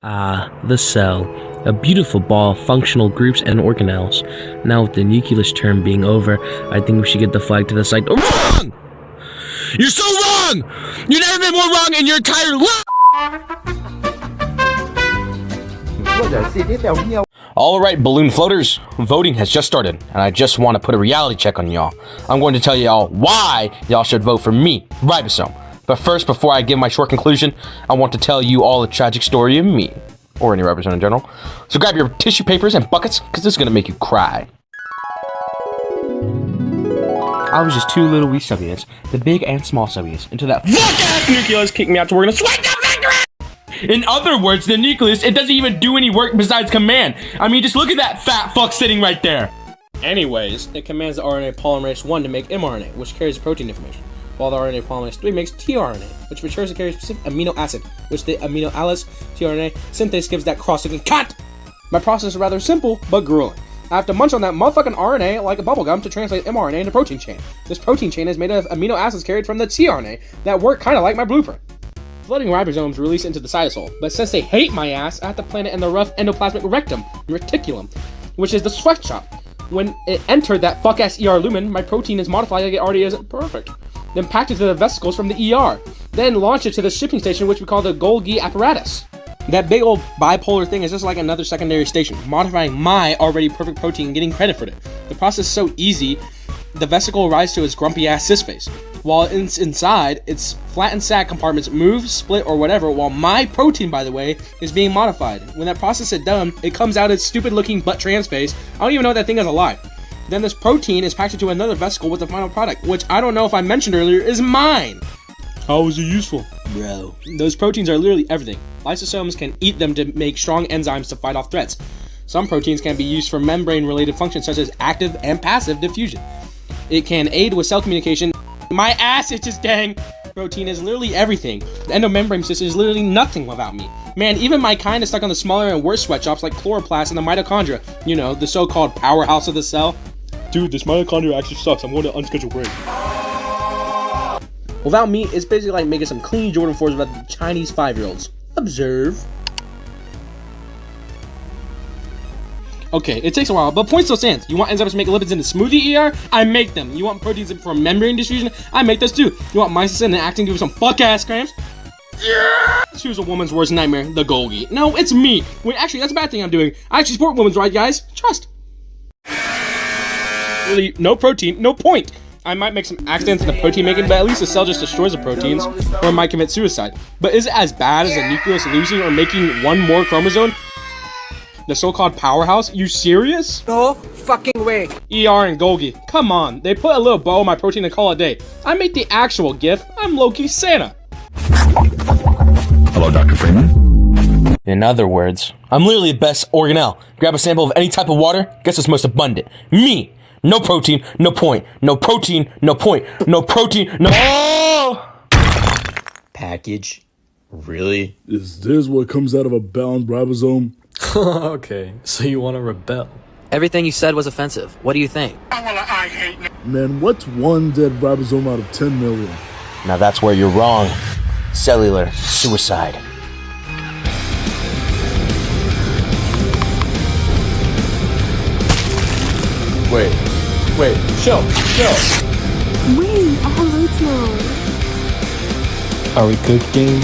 The cell. A beautiful ball of functional groups and organelles. Now with the nucleus term being over, I think we should get the flag to the side. Wrong! You're so wrong! You've never been more wrong in your entire life! Alright, balloon floaters, voting has just started, and I just want to put a reality check on y'all. I'm going to tell y'all why y'all should vote for me, Ribosome. But first, before I give my short conclusion, I want to tell you all a tragic story of me, or any ribosome in general. So grab your tissue papers and buckets, because this is going to make you cry. I was just two little wee subunits, the big and small subunits, until that fuck-ass nucleus kicked me out to work in a sweat factory! In other words, the nucleus, it doesn't even do any work besides command. I mean, just look at that fat fuck sitting right there. Anyways, it commands the RNA polymerase 1 to make mRNA, which carries protein information, while the RNA polymerase 3 makes tRNA, which matures to carry a specific amino acid, which the amino allus tRNA synthase gives that cross-linking cunt! My process is rather simple, but grueling. I have to munch on that motherfucking RNA like a bubblegum to translate mRNA into protein chain. This protein chain is made of amino acids carried from the tRNA that work kinda like my blueprint. Floating ribosomes release into the cytosol, but since they hate my ass, I have to plant it in the rough endoplasmic reticulum, which is the sweatshop. When it entered that fuck-ass ER lumen, my protein is modified like it already isn't perfect. Then packed it to the vesicles from the ER. Then launched it to the shipping station, which we call the Golgi apparatus. That big old bipolar thing is just like another secondary station, modifying my already perfect protein and getting credit for it. The process is so easy, the vesicle rises to its grumpy-ass cis face. While inside, its flattened sac compartments move, split, or whatever, while my protein, by the way, is being modified. When that process is done, it comes out its stupid-looking butt trans face. I don't even know what that thing is alive. Then this protein is packed into another vesicle with the final product, which I don't know if I mentioned earlier is mine. How is it useful? Bro, those proteins are literally everything. Lysosomes can eat them to make strong enzymes to fight off threats. Some proteins can be used for membrane-related functions such as active and passive diffusion. It can aid with cell communication. My ass itches, gang! Protein is literally everything. The endomembrane system is literally nothing without me. Man, even my kind is stuck on the smaller and worse sweatshops like chloroplasts and the mitochondria. You know, the so-called powerhouse of the cell. Dude, this mitochondria actually sucks. I'm going to unscheduled break. Without me, it's basically like making some clean Jordan 4s with the Chinese 5-year-olds. Observe. Okay, it takes a while, but point still stands. You want enzymes to make lipids into smoothie ER? I make them. You want proteins for membrane diffusion? I make those too. You want myosin and actin to give some fuck-ass cramps? Yeah! Choose a woman's worst nightmare, the Golgi. No, it's me. Wait, actually, that's a bad thing I'm doing. I actually support women's rights, guys. Trust. Really, no protein, no point. I might make some accidents in the protein making, but at least the cell just destroys the proteins, or it might commit suicide. But is it as bad as a nucleus losing or making one more chromosome? The so-called powerhouse? You serious? No fucking way. ER and Golgi. Come on. They put a little bow on my protein and call it a day. I make the actual gift. I'm low-key Santa. Hello, Dr. Freeman. In other words, I'm literally the best organelle. Grab a sample of any type of water, guess what's most abundant? Me! No protein, no point. No protein, no point. No protein, no... Oh! Package? Really? Is this what comes out of a bound ribosome? Okay, so you want to rebel? Everything you said was offensive. What do you think? Man, what's one dead ribosome out of 10 million? Now that's where you're wrong. Cellular suicide. Wait, chill. Wait, I have lights now. Are we cooking?